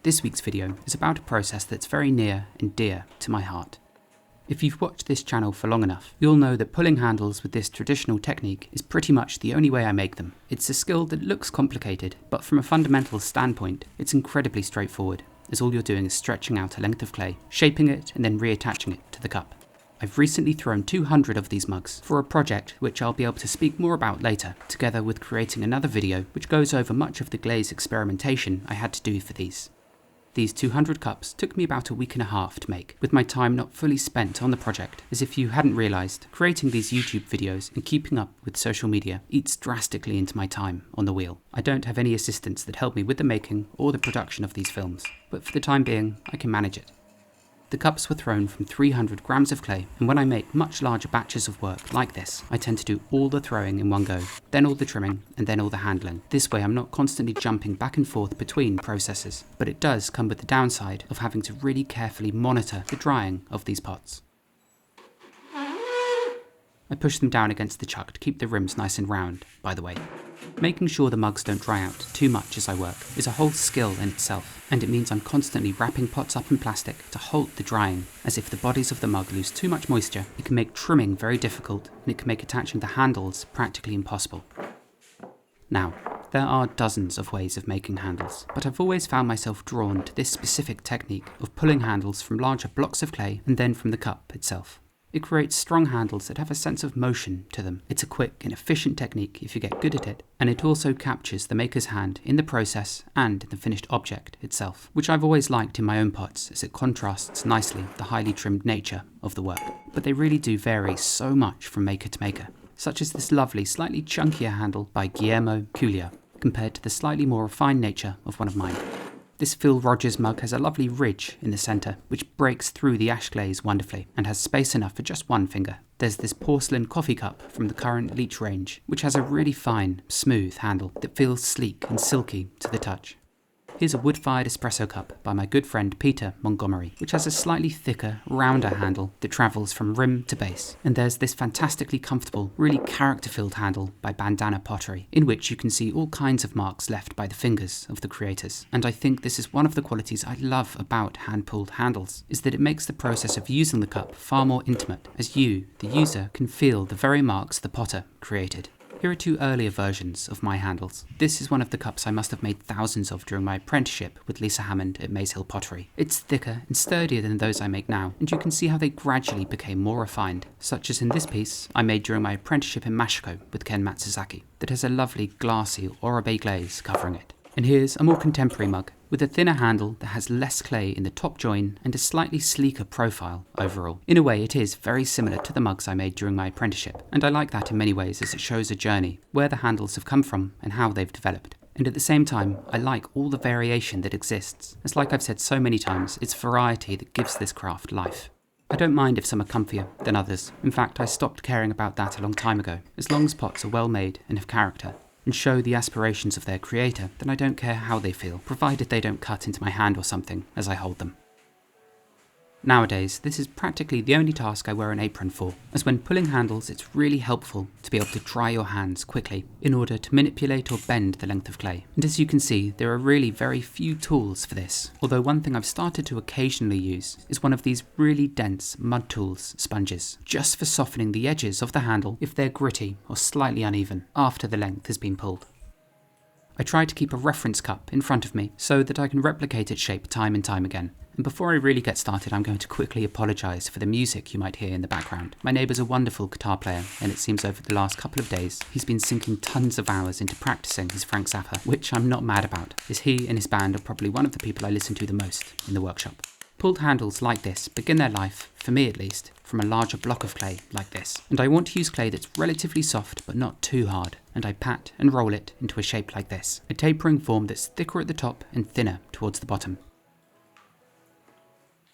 This week's video is about a process that's very near and dear to my heart. If you've watched this channel for long enough, you'll know that pulling handles with this traditional technique is pretty much the only way I make them. It's a skill that looks complicated, but from a fundamental standpoint, it's incredibly straightforward, as all you're doing is stretching out a length of clay, shaping it, and then reattaching it to the cup. I've recently thrown 200 of these mugs for a project which I'll be able to speak more about later, together with creating another video which goes over much of the glaze experimentation I had to do for these. These 200 cups took me about a week and a half to make, with my time not fully spent on the project, as if you hadn't realised, creating these YouTube videos and keeping up with social media eats drastically into my time on the wheel. I don't have any assistants that help me with the making or the production of these films, but for the time being, I can manage it. The cups were thrown from 300 grams of clay, and when I make much larger batches of work like this, I tend to do all the throwing in one go, then all the trimming, and then all the handling. This way I'm not constantly jumping back and forth between processes, but it does come with the downside of having to really carefully monitor the drying of these pots. I push them down against the chuck to keep the rims nice and round, by the way. Making sure the mugs don't dry out too much as I work is a whole skill in itself, and it means I'm constantly wrapping pots up in plastic to halt the drying, as if the bodies of the mug lose too much moisture, it can make trimming very difficult, and it can make attaching the handles practically impossible. Now, there are dozens of ways of making handles, but I've always found myself drawn to this specific technique of pulling handles from larger blocks of clay and then from the cup itself. It creates strong handles that have a sense of motion to them. It's a quick and efficient technique if you get good at it, and it also captures the maker's hand in the process and in the finished object itself, which I've always liked in my own pots as it contrasts nicely the highly trimmed nature of the work. But they really do vary so much from maker to maker, such as this lovely, slightly chunkier handle by Guillermo Cuellar, compared to the slightly more refined nature of one of mine. This Phil Rogers mug has a lovely ridge in the centre, which breaks through the ash glaze wonderfully, and has space enough for just one finger. There's this porcelain coffee cup from the current Leech range, which has a really fine, smooth handle that feels sleek and silky to the touch. Here's a wood-fired espresso cup by my good friend Peter Montgomery, which has a slightly thicker, rounder handle that travels from rim to base. And there's this fantastically comfortable, really character-filled handle by Bandana Pottery, in which you can see all kinds of marks left by the fingers of the creators. And I think this is one of the qualities I love about hand-pulled handles, is that it makes the process of using the cup far more intimate, as you, the user, can feel the very marks the potter created. Here are two earlier versions of my handles. This is one of the cups I must have made thousands of during my apprenticeship with Lisa Hammond at Maze Hill Pottery. It's thicker and sturdier than those I make now, and you can see how they gradually became more refined, such as in this piece I made during my apprenticeship in Mashiko with Ken Matsuzaki, that has a lovely glassy Oribe glaze covering it. And here's a more contemporary mug, with a thinner handle that has less clay in the top join and a slightly sleeker profile overall. In a way, it is very similar to the mugs I made during my apprenticeship, and I like that in many ways as it shows a journey, where the handles have come from and how they've developed. And at the same time, I like all the variation that exists, as like I've said so many times, it's variety that gives this craft life. I don't mind if some are comfier than others. In fact, I stopped caring about that a long time ago. As long as pots are well made and have character, and show the aspirations of their creator, then I don't care how they feel, provided they don't cut into my hand or something as I hold them. Nowadays, this is practically the only task I wear an apron for, as when pulling handles it's really helpful to be able to dry your hands quickly in order to manipulate or bend the length of clay. And as you can see, there are really very few tools for this, although one thing I've started to occasionally use is one of these really dense mud tools sponges, just for softening the edges of the handle if they're gritty or slightly uneven after the length has been pulled. I try to keep a reference cup in front of me so that I can replicate its shape time and time again. And before I really get started, I'm going to quickly apologise for the music you might hear in the background. My neighbour's a wonderful guitar player, and it seems over the last couple of days he's been sinking tons of hours into practising his Frank Zappa, which I'm not mad about, as he and his band are probably one of the people I listen to the most in the workshop. Pulled handles like this begin their life, for me at least, from a larger block of clay like this. And I want to use clay that's relatively soft but not too hard, and I pat and roll it into a shape like this, a tapering form that's thicker at the top and thinner towards the bottom.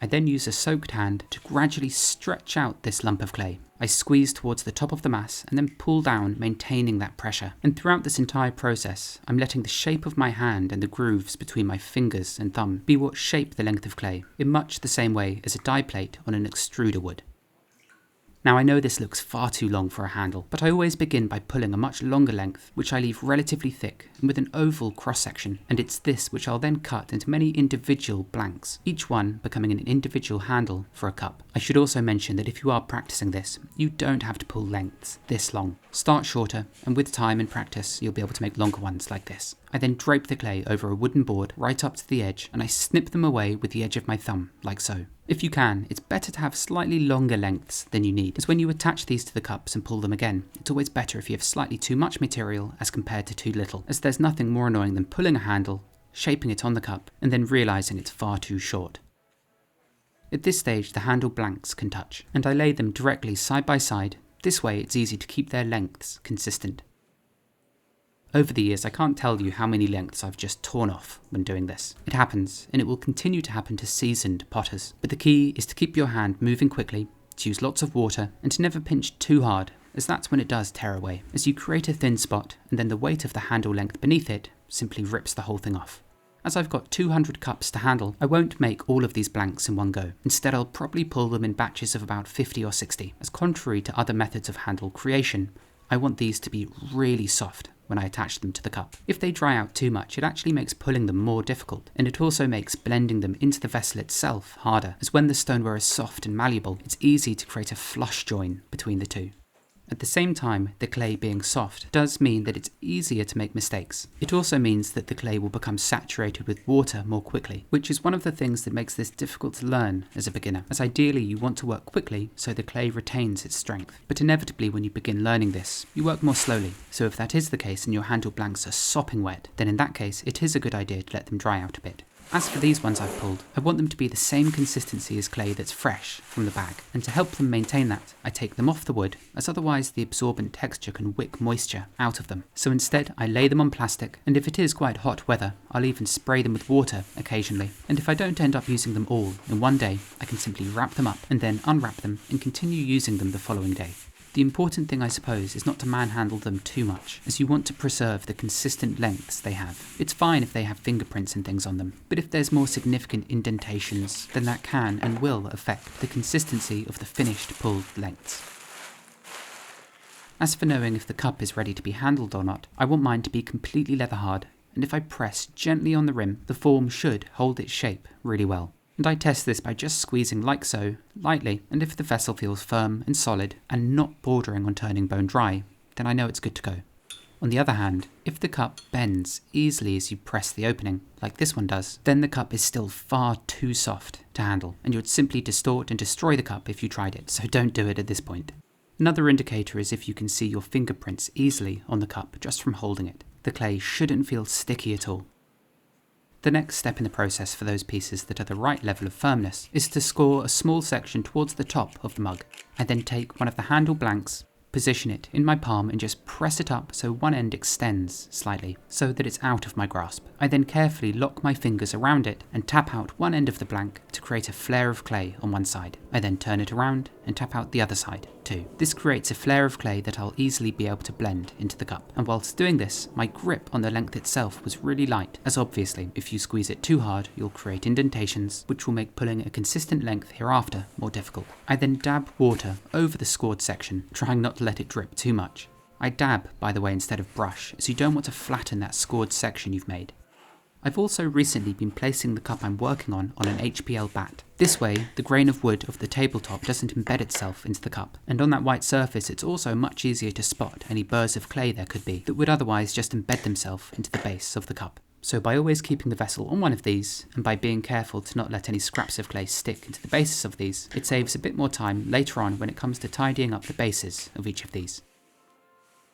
I then use a soaked hand to gradually stretch out this lump of clay. I squeeze towards the top of the mass and then pull down, maintaining that pressure. And throughout this entire process, I'm letting the shape of my hand and the grooves between my fingers and thumb be what shape the length of clay, in much the same way as a die plate on an extruder would. Now I know this looks far too long for a handle, but I always begin by pulling a much longer length, which I leave relatively thick and with an oval cross-section, and it's this which I'll then cut into many individual blanks, each one becoming an individual handle for a cup. I should also mention that if you are practicing this, you don't have to pull lengths this long. Start shorter, and with time and practice you'll be able to make longer ones like this. I then drape the clay over a wooden board right up to the edge, and I snip them away with the edge of my thumb, like so. If you can, it's better to have slightly longer lengths than you need, as when you attach these to the cups and pull them again, it's always better if you have slightly too much material as compared to too little, as there's nothing more annoying than pulling a handle, shaping it on the cup, and then realising it's far too short. At this stage the handle blanks can touch, and I lay them directly side by side. This way it's easy to keep their lengths consistent. Over the years I can't tell you how many lengths I've just torn off when doing this. It happens, and it will continue to happen to seasoned potters, but the key is to keep your hand moving quickly, to use lots of water, and to never pinch too hard, as that's when it does tear away, as you create a thin spot and then the weight of the handle length beneath it simply rips the whole thing off. As I've got 200 cups to handle, I won't make all of these blanks in one go. Instead I'll probably pull them in batches of about 50 or 60, as contrary to other methods of handle creation, I want these to be really soft when I attach them to the cup. If they dry out too much, it actually makes pulling them more difficult, and it also makes blending them into the vessel itself harder, as when the stoneware is soft and malleable, it's easy to create a flush join between the two. At the same time, the clay being soft does mean that it's easier to make mistakes. It also means that the clay will become saturated with water more quickly, which is one of the things that makes this difficult to learn as a beginner, as ideally you want to work quickly so the clay retains its strength. But inevitably when you begin learning this, you work more slowly, so if that is the case and your handle blanks are sopping wet, then in that case it is a good idea to let them dry out a bit. As for these ones I've pulled, I want them to be the same consistency as clay that's fresh from the bag, and to help them maintain that, I take them off the wood, as otherwise the absorbent texture can wick moisture out of them. So instead I lay them on plastic, and if it is quite hot weather, I'll even spray them with water occasionally, and if I don't end up using them all in one day, I can simply wrap them up and then unwrap them and continue using them the following day. The important thing, I suppose, is not to manhandle them too much, as you want to preserve the consistent lengths they have. It's fine if they have fingerprints and things on them, but if there's more significant indentations, then that can and will affect the consistency of the finished pulled lengths. As for knowing if the cup is ready to be handled or not, I want mine to be completely leather hard, and if I press gently on the rim, the form should hold its shape really well. And I test this by just squeezing like so, lightly, and if the vessel feels firm and solid and not bordering on turning bone dry, then I know it's good to go. On the other hand, if the cup bends easily as you press the opening, like this one does, then the cup is still far too soft to handle, and you would simply distort and destroy the cup if you tried it, so don't do it at this point. Another indicator is if you can see your fingerprints easily on the cup just from holding it. The clay shouldn't feel sticky at all. The next step in the process for those pieces that are the right level of firmness is to score a small section towards the top of the mug. I then take one of the handle blanks, position it in my palm and just press it up so one end extends slightly, so that it's out of my grasp. I then carefully lock my fingers around it and tap out one end of the blank to create a flare of clay on one side. I then turn it around and tap out the other side too. This creates a flare of clay that I'll easily be able to blend into the cup. And whilst doing this, my grip on the length itself was really light, as obviously if you squeeze it too hard you'll create indentations which will make pulling a consistent length hereafter more difficult. I then dab water over the scored section, trying not to let it drip too much. I dab, by the way, instead of brush, as you don't want to flatten that scored section you've made. I've also recently been placing the cup I'm working on an HPL bat. This way, the grain of wood of the tabletop doesn't embed itself into the cup, and on that white surface it's also much easier to spot any burrs of clay there could be that would otherwise just embed themselves into the base of the cup. So by always keeping the vessel on one of these, and by being careful to not let any scraps of clay stick into the bases of these, it saves a bit more time later on when it comes to tidying up the bases of each of these.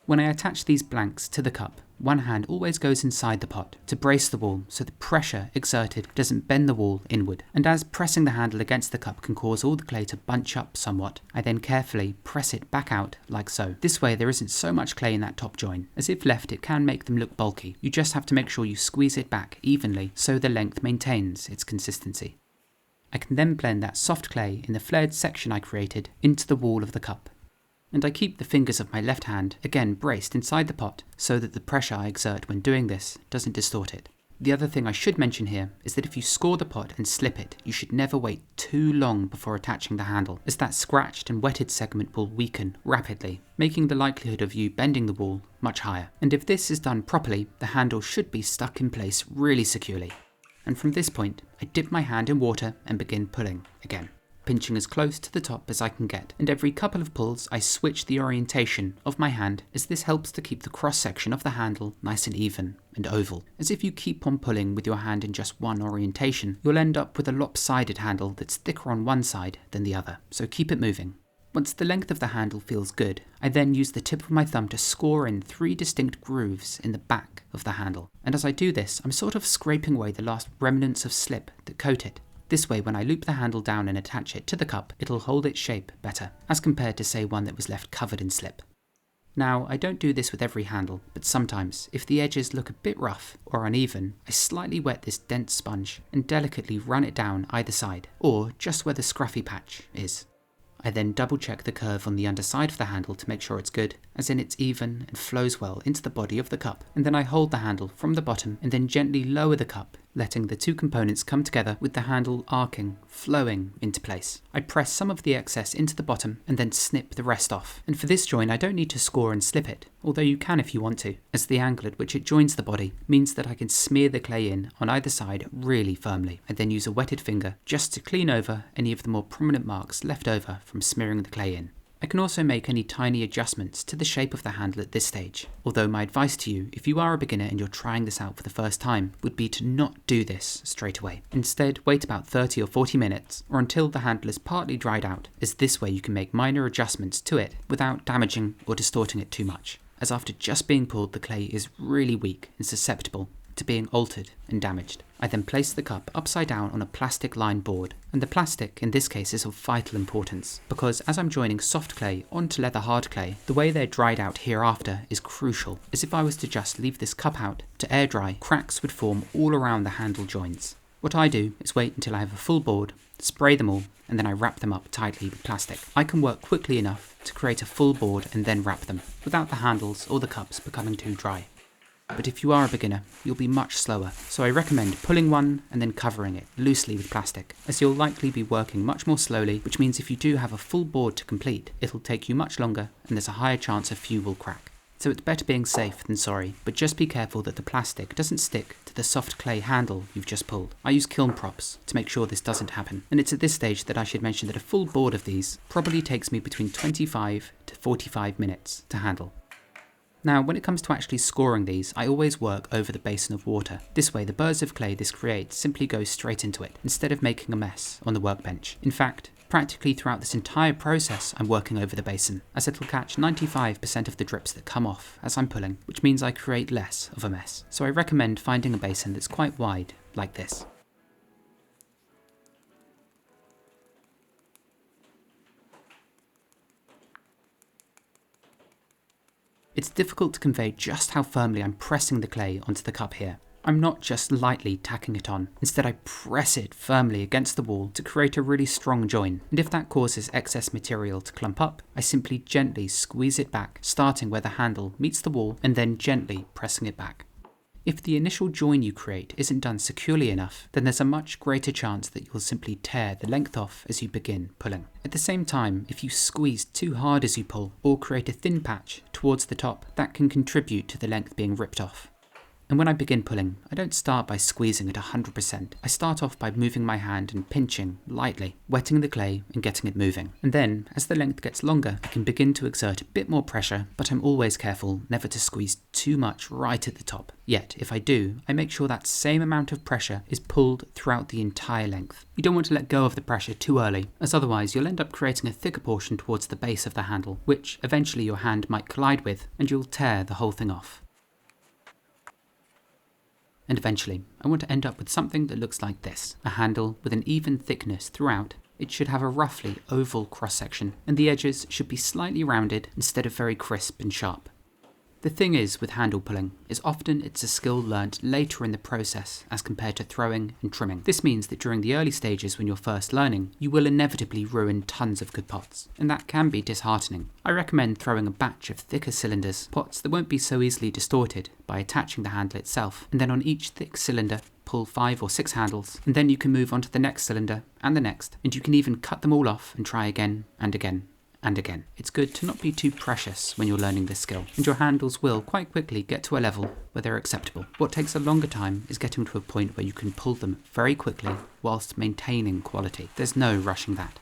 When I attach these blanks to the cup, one hand always goes inside the pot to brace the wall so the pressure exerted doesn't bend the wall inward. And as pressing the handle against the cup can cause all the clay to bunch up somewhat, I then carefully press it back out like so. This way there isn't so much clay in that top join, as if left it can make them look bulky. You just have to make sure you squeeze it back evenly so the length maintains its consistency. I can then blend that soft clay in the flared section I created into the wall of the cup. And I keep the fingers of my left hand again braced inside the pot so that the pressure I exert when doing this doesn't distort it. The other thing I should mention here is that if you score the pot and slip it, you should never wait too long before attaching the handle, as that scratched and wetted segment will weaken rapidly, making the likelihood of you bending the wool much higher. And if this is done properly, the handle should be stuck in place really securely. And from this point, I dip my hand in water and begin pulling again, pinching as close to the top as I can get, and every couple of pulls I switch the orientation of my hand, as this helps to keep the cross-section of the handle nice and even and oval. As if you keep on pulling with your hand in just one orientation, you'll end up with a lopsided handle that's thicker on one side than the other, so keep it moving. Once the length of the handle feels good, I then use the tip of my thumb to score in 3 distinct grooves in the back of the handle, and as I do this, I'm sort of scraping away the last remnants of slip that coat it. This way, when I loop the handle down and attach it to the cup, it'll hold its shape better, as compared to say one that was left covered in slip. Now, I don't do this with every handle, but sometimes, if the edges look a bit rough or uneven, I slightly wet this dense sponge and delicately run it down either side, or just where the scruffy patch is. I then double check the curve on the underside of the handle to make sure it's good, as in it's even and flows well into the body of the cup, and then I hold the handle from the bottom and then gently lower the cup, letting the two components come together with the handle arcing, flowing into place. I press some of the excess into the bottom and then snip the rest off, and for this join I don't need to score and slip it, although you can if you want to, as the angle at which it joins the body means that I can smear the clay in on either side really firmly. I then use a wetted finger just to clean over any of the more prominent marks left over from smearing the clay in. I can also make any tiny adjustments to the shape of the handle at this stage, although my advice to you, if you are a beginner and you're trying this out for the first time, would be to not do this straight away. Instead, wait about 30 or 40 minutes, or until the handle is partly dried out, as this way you can make minor adjustments to it without damaging or distorting it too much, as after just being pulled the clay is really weak and susceptible to being altered and damaged. I then place the cup upside down on a plastic lined board, and the plastic in this case is of vital importance, because as I'm joining soft clay onto leather hard clay, the way they're dried out hereafter is crucial, as if I was to just leave this cup out to air dry, cracks would form all around the handle joints. What I do is wait until I have a full board, spray them all, and then I wrap them up tightly with plastic. I can work quickly enough to create a full board and then wrap them, without the handles or the cups becoming too dry. But if you are a beginner, you'll be much slower, so I recommend pulling one and then covering it loosely with plastic, as you'll likely be working much more slowly, which means if you do have a full board to complete, it'll take you much longer and there's a higher chance a few will crack. So it's better being safe than sorry, but just be careful that the plastic doesn't stick to the soft clay handle you've just pulled. I use kiln props to make sure this doesn't happen, and it's at this stage that I should mention that a full board of these probably takes me between 25 to 45 minutes to handle. Now, when it comes to actually scoring these, I always work over the basin of water. This way, the burrs of clay this creates simply go straight into it, instead of making a mess on the workbench. In fact, practically throughout this entire process, I'm working over the basin, as it'll catch 95% of the drips that come off as I'm pulling, which means I create less of a mess. So I recommend finding a basin that's quite wide, like this. It's difficult to convey just how firmly I'm pressing the clay onto the cup here. I'm not just lightly tacking it on, instead I press it firmly against the wall to create a really strong join, and if that causes excess material to clump up, I simply gently squeeze it back, starting where the handle meets the wall and then gently pressing it back. If the initial join you create isn't done securely enough, then there's a much greater chance that you'll simply tear the length off as you begin pulling. At the same time, if you squeeze too hard as you pull, or create a thin patch towards the top, that can contribute to the length being ripped off. And when I begin pulling, I don't start by squeezing at 100%. I start off by moving my hand and pinching lightly, wetting the clay and getting it moving. And then, as the length gets longer, I can begin to exert a bit more pressure, but I'm always careful never to squeeze too much right at the top. Yet, if I do, I make sure that same amount of pressure is pulled throughout the entire length. You don't want to let go of the pressure too early, as otherwise you'll end up creating a thicker portion towards the base of the handle, which eventually your hand might collide with, and you'll tear the whole thing off. And eventually, I want to end up with something that looks like this. A handle with an even thickness throughout. It should have a roughly oval cross-section, and the edges should be slightly rounded instead of very crisp and sharp. The thing is with handle pulling is often it's a skill learnt later in the process as compared to throwing and trimming. This means that during the early stages when you're first learning, you will inevitably ruin tons of good pots, and that can be disheartening. I recommend throwing a batch of thicker cylinders, pots that won't be so easily distorted, by attaching the handle itself, and then on each thick cylinder pull 5 or 6 handles, and then you can move on to the next cylinder and the next, and you can even cut them all off and try again and again and again. It's good to not be too precious when you're learning this skill, and your handles will quite quickly get to a level where they're acceptable. What takes a longer time is getting to a point where you can pull them very quickly whilst maintaining quality. There's no rushing that.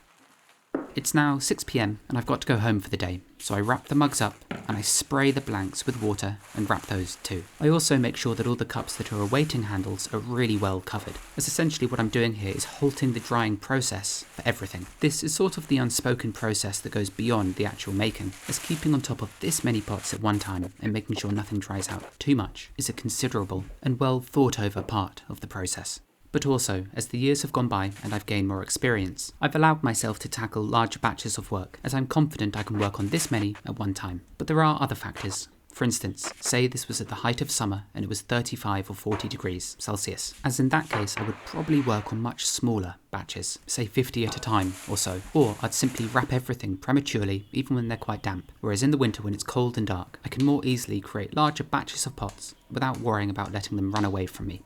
It's now 6 PM and I've got to go home for the day, so I wrap the mugs up and I spray the blanks with water and wrap those too. I also make sure that all the cups that are awaiting handles are really well covered, as essentially what I'm doing here is halting the drying process for everything. This is sort of the unspoken process that goes beyond the actual making, as keeping on top of this many pots at one time and making sure nothing dries out too much is a considerable and well thought over part of the process. But also, as the years have gone by and I've gained more experience, I've allowed myself to tackle larger batches of work, as I'm confident I can work on this many at one time. But there are other factors. For instance, say this was at the height of summer and it was 35 or 40 degrees Celsius, as in that case I would probably work on much smaller batches, say 50 at a time or so, or I'd simply wrap everything prematurely even when they're quite damp, whereas in the winter when it's cold and dark, I can more easily create larger batches of pots without worrying about letting them run away from me.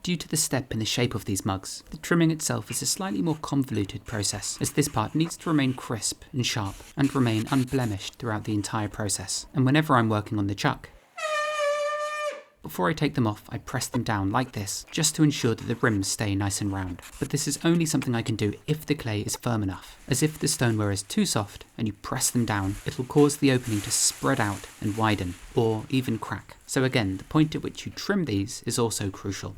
Due to the step in the shape of these mugs, the trimming itself is a slightly more convoluted process, as this part needs to remain crisp and sharp and remain unblemished throughout the entire process. And whenever I'm working on the chuck, before I take them off, I press them down like this, just to ensure that the rims stay nice and round. But this is only something I can do if the clay is firm enough, as if the stoneware is too soft and you press them down, it'll cause the opening to spread out and widen, or even crack. So again, the point at which you trim these is also crucial.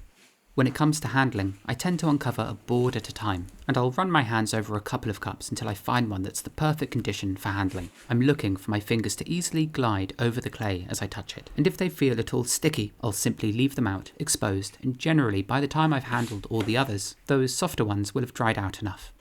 When it comes to handling, I tend to uncover a board at a time, and I'll run my hands over a couple of cups until I find one that's the perfect condition for handling. I'm looking for my fingers to easily glide over the clay as I touch it, and if they feel at all sticky, I'll simply leave them out, exposed, and generally by the time I've handled all the others, those softer ones will have dried out enough.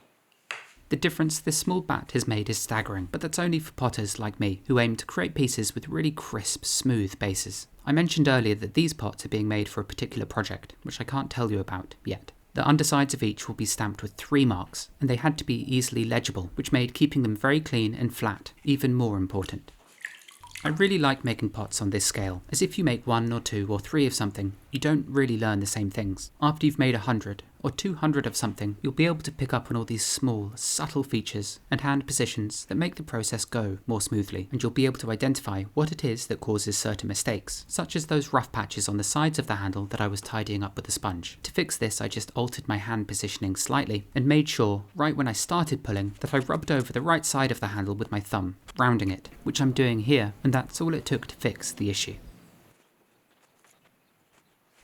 The difference this small bat has made is staggering, but that's only for potters like me, who aim to create pieces with really crisp, smooth bases. I mentioned earlier that these pots are being made for a particular project, which I can't tell you about yet. The undersides of each will be stamped with 3 marks, and they had to be easily legible, which made keeping them very clean and flat even more important. I really like making pots on this scale, as if you make 1 or 2 or 3 of something, you don't really learn the same things. After you've made 100 or 200 of something, you'll be able to pick up on all these small, subtle features and hand positions that make the process go more smoothly, and you'll be able to identify what it is that causes certain mistakes, such as those rough patches on the sides of the handle that I was tidying up with a sponge. To fix this, I just altered my hand positioning slightly and made sure, right when I started pulling, that I rubbed over the right side of the handle with my thumb, rounding it, which I'm doing here, and that's all it took to fix the issue.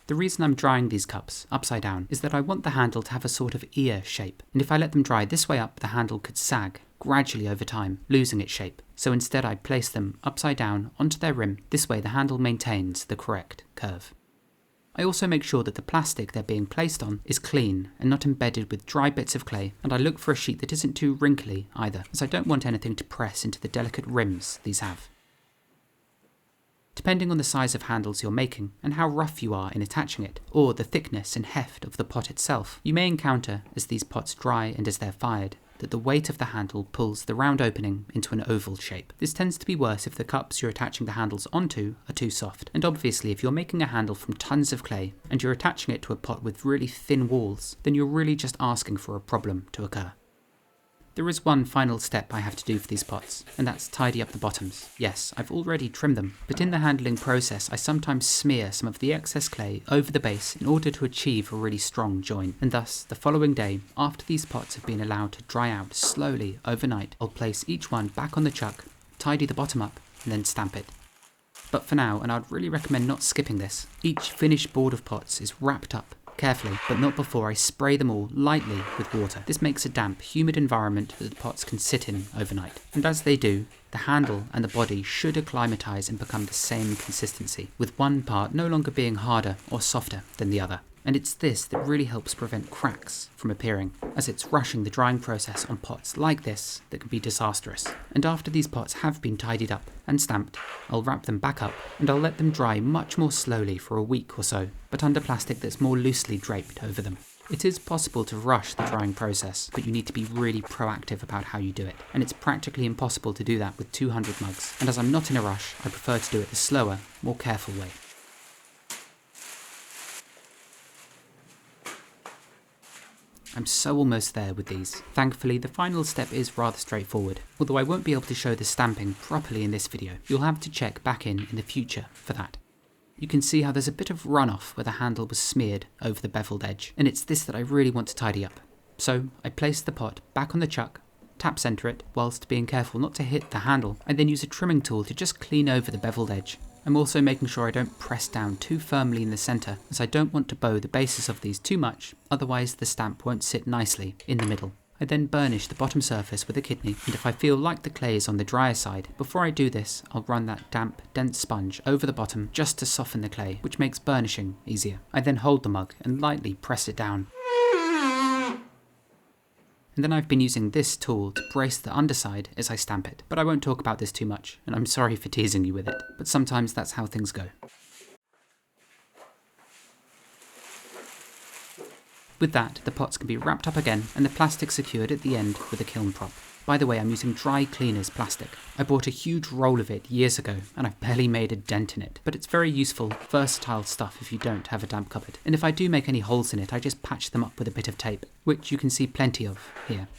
The reason I'm drying these cups upside down is that I want the handle to have a sort of ear shape, and if I let them dry this way up, the handle could sag gradually over time, losing its shape. So instead I place them upside down onto their rim, this way the handle maintains the correct curve. I also make sure that the plastic they're being placed on is clean and not embedded with dry bits of clay, and I look for a sheet that isn't too wrinkly either, as I don't want anything to press into the delicate rims these have. Depending on the size of handles you're making and how rough you are in attaching it, or the thickness and heft of the pot itself, you may encounter, as these pots dry and as they're fired, that the weight of the handle pulls the round opening into an oval shape. This tends to be worse if the cups you're attaching the handles onto are too soft, and obviously if you're making a handle from tons of clay and you're attaching it to a pot with really thin walls, then you're really just asking for a problem to occur. There is one final step I have to do for these pots, and that's tidy up the bottoms. Yes, I've already trimmed them, but in the handling process I sometimes smear some of the excess clay over the base in order to achieve a really strong join, and thus the following day, after these pots have been allowed to dry out slowly overnight, I'll place each one back on the chuck, tidy the bottom up, and then stamp it. But for now, and I'd really recommend not skipping this, each finished board of pots is wrapped up carefully, but not before I spray them all lightly with water. This makes a damp, humid environment that the pots can sit in overnight. And as they do, the handle and the body should acclimatise and become the same consistency, with one part no longer being harder or softer than the other. And it's this that really helps prevent cracks from appearing, as it's rushing the drying process on pots like this that can be disastrous. And after these pots have been tidied up and stamped, I'll wrap them back up and I'll let them dry much more slowly for a week or so, but under plastic that's more loosely draped over them. It is possible to rush the drying process, but you need to be really proactive about how you do it, and it's practically impossible to do that with 200 mugs, and as I'm not in a rush, I prefer to do it the slower, more careful way. I'm so almost there with these. Thankfully, the final step is rather straightforward, although I won't be able to show the stamping properly in this video. You'll have to check back in the future for that. You can see how there's a bit of runoff where the handle was smeared over the beveled edge, and it's this that I really want to tidy up. So I place the pot back on the chuck, tap center it, whilst being careful not to hit the handle. I then use a trimming tool to just clean over the beveled edge. I'm also making sure I don't press down too firmly in the center, as I don't want to bow the bases of these too much, otherwise the stamp won't sit nicely in the middle. I then burnish the bottom surface with a kidney, and if I feel like the clay is on the drier side, before I do this, I'll run that damp, dense sponge over the bottom just to soften the clay, which makes burnishing easier. I then hold the mug and lightly press it down. And then I've been using this tool to brace the underside as I stamp it, but I won't talk about this too much, and I'm sorry for teasing you with it, but sometimes that's how things go. With that, the pots can be wrapped up again and the plastic secured at the end with a kiln prop. By the way, I'm using dry cleaners plastic. I bought a huge roll of it years ago and I've barely made a dent in it, but it's very useful, versatile stuff if you don't have a damp cupboard. And if I do make any holes in it, I just patch them up with a bit of tape, which you can see plenty of here.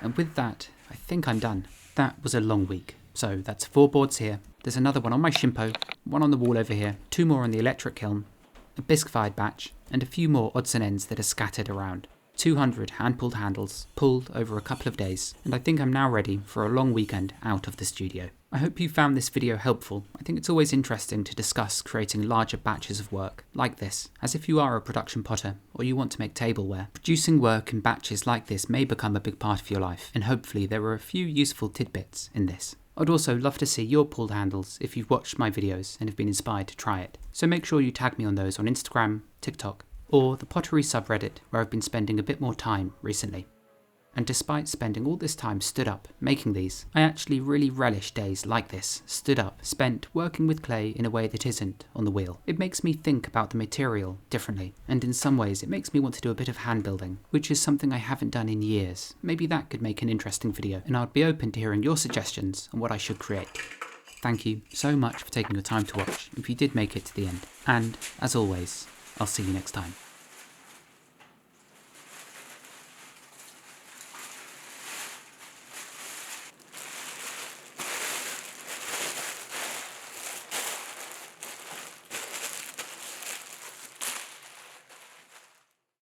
And with that, I think I'm done. That was a long week. So that's 4 boards here. There's another one on my Shimpo, one on the wall over here, 2 more on the electric kiln, a bisque-fired batch, and a few more odds and ends that are scattered around. 200 hand-pulled handles, pulled over a couple of days, and I think I'm now ready for a long weekend out of the studio. I hope you found this video helpful. I think it's always interesting to discuss creating larger batches of work, like this, as if you are a production potter, or you want to make tableware. Producing work in batches like this may become a big part of your life, and hopefully there are a few useful tidbits in this. I'd also love to see your pulled handles if you've watched my videos and have been inspired to try it. So make sure you tag me on those on Instagram, TikTok, or the pottery subreddit where I've been spending a bit more time recently. And despite spending all this time stood up making these, I actually really relish days like this, stood up, spent working with clay in a way that isn't on the wheel. It makes me think about the material differently, and in some ways it makes me want to do a bit of hand building, which is something I haven't done in years. Maybe that could make an interesting video, and I'd be open to hearing your suggestions on what I should create. Thank you so much for taking your time to watch, if you did make it to the end, and as always, I'll see you next time.